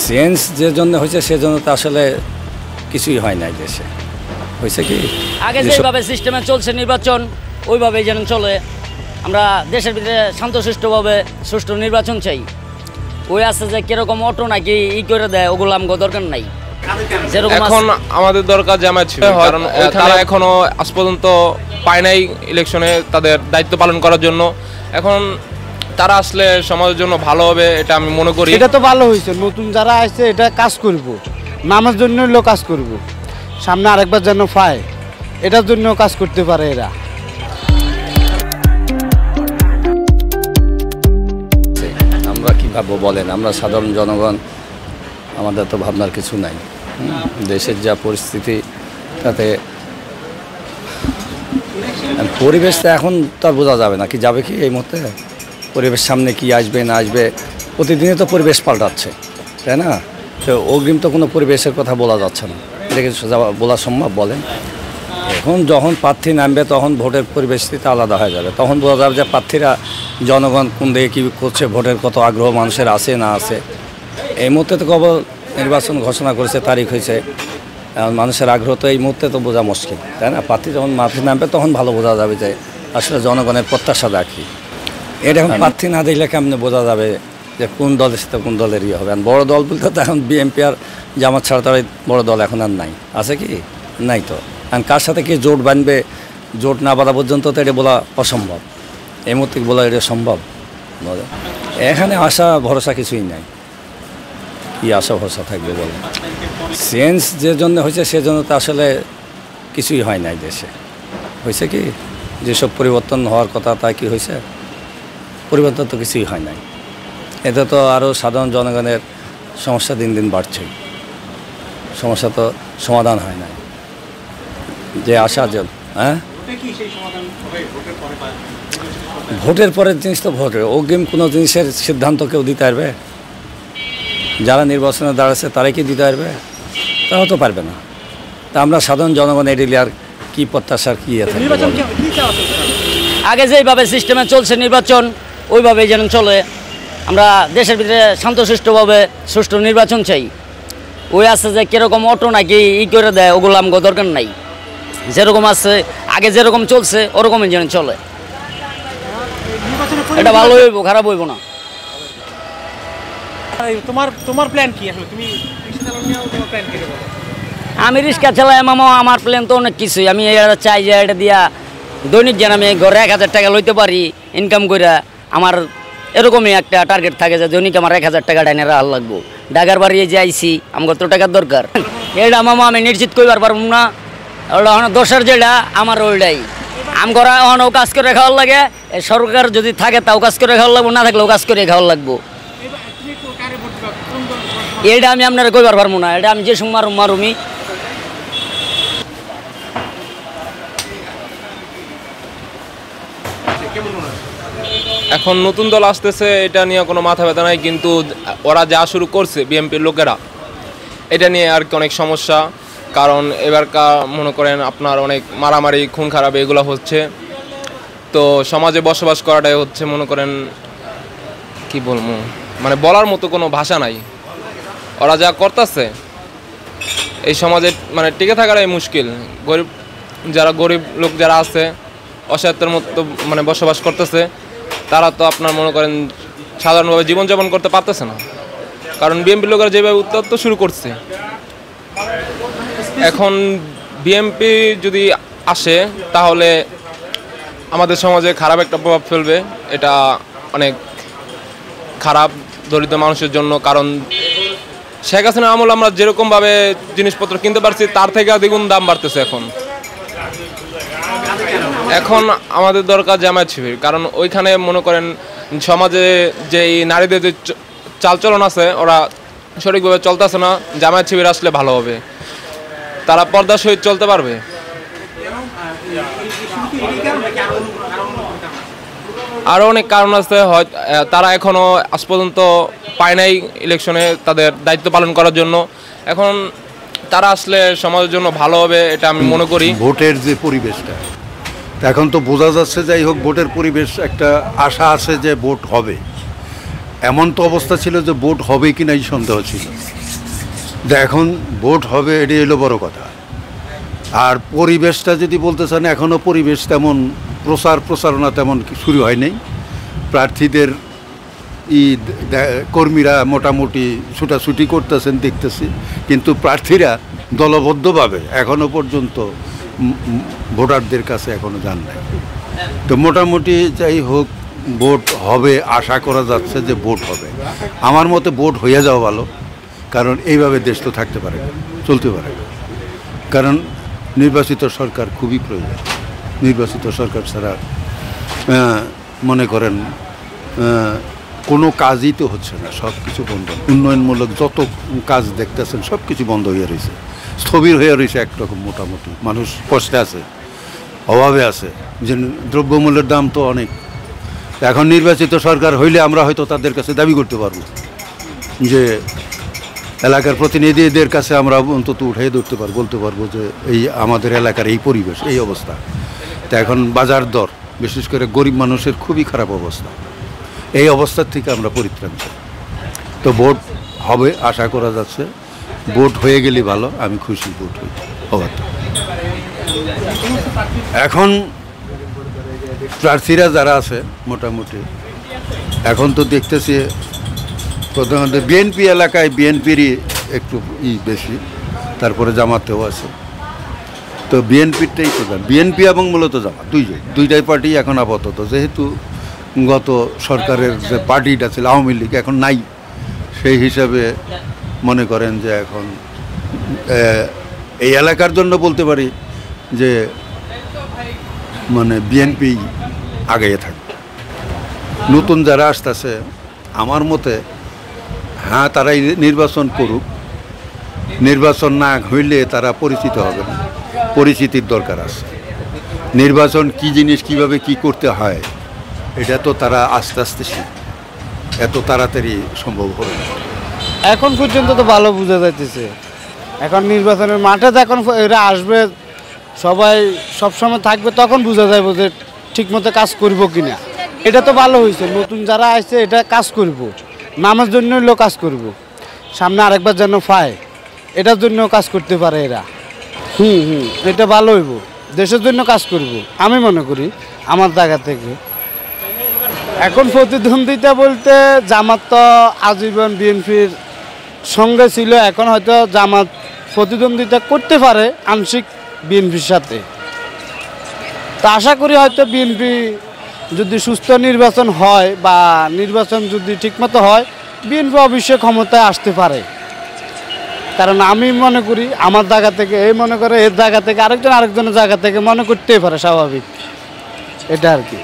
Change যে জন্য হয়েছে সেজন্য তো আসলে কিছুই হয় নাই দেশে। হয়েছে কি আগে যেভাবে সিস্টেমে চলছে নির্বাচন ওইভাবেই যেন চলে। আমরা দেশের ভিতরে শান্তশিষ্টভাবে সুষ্ঠু নির্বাচন চাই। ওই আছে যে কিরকম অটো নাকি করে দেয়, ওগুলো আমাকে দরকার নাই। যেরকম এখন আমাদের দরকার জামায়াত শিবির, কারণ তারা এখনো আজ পর্যন্ত পায় নাই ইলেকশনে তাদের দায়িত্ব পালন করার জন্য। এখন তারা আসলে সমাজের জন্য ভালো হবে এটা আমি মনে করি। এটা তো ভালো হয়েছে, নতুন যারা আসছে এটা কাজ করব, নামার জন্য লোক কাজ করব, সামনে আরেকবার যেন পায় এটার জন্য কাজ করতে পারে এরা। আমরা কী ভাববো বলেন, আমরা সাধারণ জনগণ, আমাদের তো ভাবনার কিছু নাই। দেশের যা পরিস্থিতি তাতে পরিবেশটা এখন তো আর বোঝা যাবে না, কি যাবে কি এই মুহূর্তে পরিবেশ সামনে কি আসবে না আসবে, প্রতিদিনই তো পরিবেশ পাল্টাচ্ছে, তাই না? তো অগ্রিম তো কোনো পরিবেশের কথা বলা যাচ্ছে না, এটা কি বলা সম্ভব বলেন? এখন যখন প্রার্থী নামবে তখন ভোটের পরিবেশটা আলাদা হয়ে যাবে, তখন বোঝা যাবে যে প্রার্থীরা জনগণ কোন দিকে কী করছে, ভোটের কত আগ্রহ মানুষের আছে না আছে। এই মুহূর্তে তো কেবল নির্বাচন ঘোষণা করেছে, তারিখ হয়েছে, মানুষের আগ্রহ তো এই মুহূর্তে তো বোঝা মুশকিল, তাই না? প্রার্থী যখন মাঠে নামবে তখন ভালো বোঝা যাবে যে আসলে জনগণের প্রত্যাশা দেখি। এটা এখন প্রার্থী না দিলে কেমনে বোঝা যাবে যে কোন দলের সাথে কোন দলের ইয়ে হবে। বড় দল বলতে তো এখন বিএনপি আর জামাত ছাড়া তার বড় দল এখন আর নাই, আছে কি নাই? তো এখন কার সাথে কি জোট বাঁধবে, জোট না বাঁধা পর্যন্ত তো এটা বলা অসম্ভব, এই মুহূর্তে বলা এটা সম্ভব? এখানে আশা ভরসা কিছুই নাই, কি আশা ভরসা থাকবে বলে? চেঞ্জ যে জন্য হয়েছে সেজন্য তো আসলে কিছুই হয় নাই দেশে। হয়েছে কি যেসব পরিবর্তন হওয়ার কথা তা কি হয়েছে? পরিবর্তন তো কিছুই হয় নাই। এতে তো আরও সাধারণ জনগণের সমস্যা দিন দিন বাড়ছে, সমস্যা তো সমাধান হয় নাই যে আশা যে। হ্যাঁ, ভোটের পরের জিনিস তো ভোটের অগ্রিম কোনো জিনিসের সিদ্ধান্ত কেউ দিতে পারবে? যারা নির্বাচনে দাঁড়াচ্ছে তারাই কি দিতে পারবে? তারা তো পারবে না। তা আমরা সাধারণ জনগণ এডিলি আর কী প্রত্যাশার কী আছে? আগে যেভাবে সিস্টেমে চলছে নির্বাচন ওইভাবেই যেন চলে। আমরা দেশের ভিতরে শান্তশিষ্টভাবে সুষ্ঠু নির্বাচন চাই। ওই আছে যে কিরকম অটো নাকি করে দেয়, ওগুলো আমাকে দরকার নাই। যেরকম আছে আগে যেরকম চলছে ওরকমই যেন চলে। এটা ভালো হইব, খারাপ হইব না। তোমার প্ল্যান কি আসলে? তুমি তোমার প্ল্যান কি? আমি রিক্সা চালাই মামা, আমার প্ল্যান তো অনেক কিছুই। আমি এটা চাই যে এটা দিয়া দৈনিক যেন আমি ঘরে 1000 টাকা লইতে পারি ইনকাম করে। আমার এরকমই একটা টার্গেট থাকে যে দৈনিক আমার 1000 টাকা ডাইনে রাখার লাগবো। ঢাকার বাড়ি যে আইসি আমার তো টাকার দরকার। এটা মামা আমি নিশ্চিত করবার পারবো না, ওটা দোষের যেটা আমার ওইটাই। আমরা এখনও কাজ করে খাওয়ার লাগে, সরকার যদি থাকে তাও কাজ করে খাওয়ার লাগবো, না থাকলেও কাজ করে খাওয়ার লাগবো। এটা আমি আপনারা কইবার পারবো না, এটা আমি যে সময় মারুমি। এখন নতুন দল আসতেছে, এটা নিয়ে কোনো মাথা ব্যথা নাই, কিন্তু ওরা যা শুরু করছে বিএনপির লোকেরা, এটা নিয়ে আর কি অনেক সমস্যা। কারণ এবারকার মনে করেন আপনার অনেক মারামারি খুন খারাপ এগুলো হচ্ছে, তো সমাজে বসবাস করাটাই হচ্ছে মনে করেন কি বলবো, মানে বলার মতো কোনো ভাষা নাই। ওরা যা করতেছে এই সমাজে মানে টিকে থাকাটাই মুশকিল। গরিব যারা গরিব লোক যারা আছে অসহায়তার মতো মানে বসবাস করতেছে, তারা তো আপনার মনে করেন সাধারণভাবে জীবনযাপন করতে পারতেছে না, কারণ বিএনপি লোকেরা যেভাবে উত্তপ্ত শুরু করছে। এখন বিএনপি যদি আসে তাহলে আমাদের সমাজে খারাপ একটা প্রভাব ফেলবে, এটা অনেক খারাপ দরিদ্র মানুষের জন্য। কারণ শেখ হাসিনার আমল আমরা যেরকমভাবে জিনিসপত্র কিনতে পারছি তার থেকে দ্বিগুণ দাম বাড়তেছে। এখন আমাদের দরকার জামায়াত শিবির, কারণ ওইখানে মনে করেন সমাজে যে নারীদের যে চালচলন আছে ওরা সঠিকভাবে চলতেছে না। জামায়াত শিবির আসলে ভালো হবে, তারা পর্দার সহিত চলতে পারবে। আরও অনেক কারণ আছে, হয় তারা এখনও আজ পর্যন্ত পায় নাই ইলেকশনে তাদের দায়িত্ব পালন করার জন্য। এখন তারা আসলে সমাজের জন্য ভালো হবে এটা আমি মনে করি। ভোটের যে পরিবেশটা এখন তো বোঝা যাচ্ছে, যাই হোক ভোটের পরিবেশ একটা আশা আছে যে ভোট হবে, এমন তো অবস্থা ছিল যে ভোট হবে কি নাই সন্দেহ ছিল। এখন ভোট হবে এটাই হলো বড় কথা। আর পরিবেশটা যদি বলতে চান, এখনও পরিবেশ তেমন প্রচারণা তেমন শুরু হয় নাই। প্রার্থীদের কর্মীরা মোটামুটি ছুটাছুটি করতেছেন দেখতেছি, কিন্তু প্রার্থীরা দলবদ্ধভাবে এখনও পর্যন্ত ভোটারদের কাছে এখনও যান নাই। তো মোটামুটি যাই হোক, ভোট হবে, আশা করা যাচ্ছে যে ভোট হবে। আমার মতে ভোট হয়ে যাওয়া ভালো, কারণ এইভাবে দেশ তো থাকতে পারে না, চলতে পারে না। কারণ নির্বাচিত সরকার খুবই প্রয়োজন। নির্বাচিত সরকার ছাড়া মনে করেন কোনো কাজই তো হচ্ছে না, সব কিছু বন্ধ। উন্নয়নমূলক যত কাজ দেখতেছেন সব কিছু বন্ধ হয়ে রয়েছে, স্থবির হয়ে রয়েছে একরকম। মোটামুটি মানুষ কষ্টে আছে, অভাবে আছে, যে দ্রব্যমূল্যের দাম তো অনেক। এখন নির্বাচিত সরকার হইলে আমরা হয়তো তাদের কাছে দাবি করতে পারবো যে এলাকার প্রতিনিধিদের কাছে আমরা অন্তত উঠিয়ে ধরতে পারবো, বলতে পারবো যে এই আমাদের এলাকার এই পরিবেশ, এই অবস্থা। তা এখন বাজার দর, বিশেষ করে গরিব মানুষের খুবই খারাপ অবস্থা। এই অবস্থার থেকে আমরা পরিত্রাণ চাই। তো ভোট হবে আশা করা যাচ্ছে। ভোট হয়ে গেলে ভালো, আমি খুশি ভোট হওয়ার। এখন প্রার্থীরা যারা আছে মোটামুটি এখন তো দেখতেছি প্রধানত বিএনপি এলাকায় বিএনপিরই একটু বেশি, তারপরে জামাতেও আছে। তো বিএনপিরটাই প্রধান, বিএনপি এবং মূলত জামাত দুইটাই পার্টি এখন আপাতত। যেহেতু গত সরকারের যে পার্টিটা ছিল আওয়ামী লীগ এখন নাই, সেই হিসাবে মনে করেন যে এখন এই এলাকার জন্য বলতে পারি যে মানে বিএনপি আগাইয়ে থাকবে। নতুন যারা আসতেছে আমার মতে হ্যাঁ তারাই নির্বাচন করুক, নির্বাচন না হইলে তারা পরিচিত হবে না, পরিচিতির দরকার আছে। নির্বাচন কি জিনিস, কিভাবে কি করতে হয়, এটা তো তারা আস্তে আস্তে শিখবে, এত তাড়াতাড়ি সম্ভব হবে না। এখন পর্যন্ত তো ভালো বোঝা যাইতেছে। এখন নির্বাচনের মাঠে যখন এরা আসবে, সবাই সবসময় থাকবে, তখন বোঝা যাবে যে ঠিকমতো কাজ করব কিনা। এটা তো ভালো হয়েছে, নতুন যারা আসছে এটা কাজ করব, নামের জন্য লোক কাজ করব, সামনে আরেকবার যেন পায় এটার জন্য কাজ করতে পারে এরা। এটা ভালো হইব, দেশের জন্য কাজ করব আমি মনে করি আমার জায়গা থেকে। এখন প্রতিদ্বন্দ্বিতা বলতে জামাত তো আজীবন বিএনপির সঙ্গে ছিল, এখন হয়তো জামাত প্রতিদ্বন্দ্বিতা করতে পারে আংশিক বিএনপির সাথে। তা আশা করি হয়তো বিএনপি যদি সুস্থ নির্বাচন হয় বা নির্বাচন যদি ঠিকমতো হয়, বিএনপি অবশ্যই ক্ষমতায় আসতে পারে। কারণ আমি মনে করি আমার জায়গা থেকে, এই মনে করে এর জায়গা থেকে, আরেকজনের জায়গা থেকে মনে করতেই পারে, স্বাভাবিক এটা আর কি।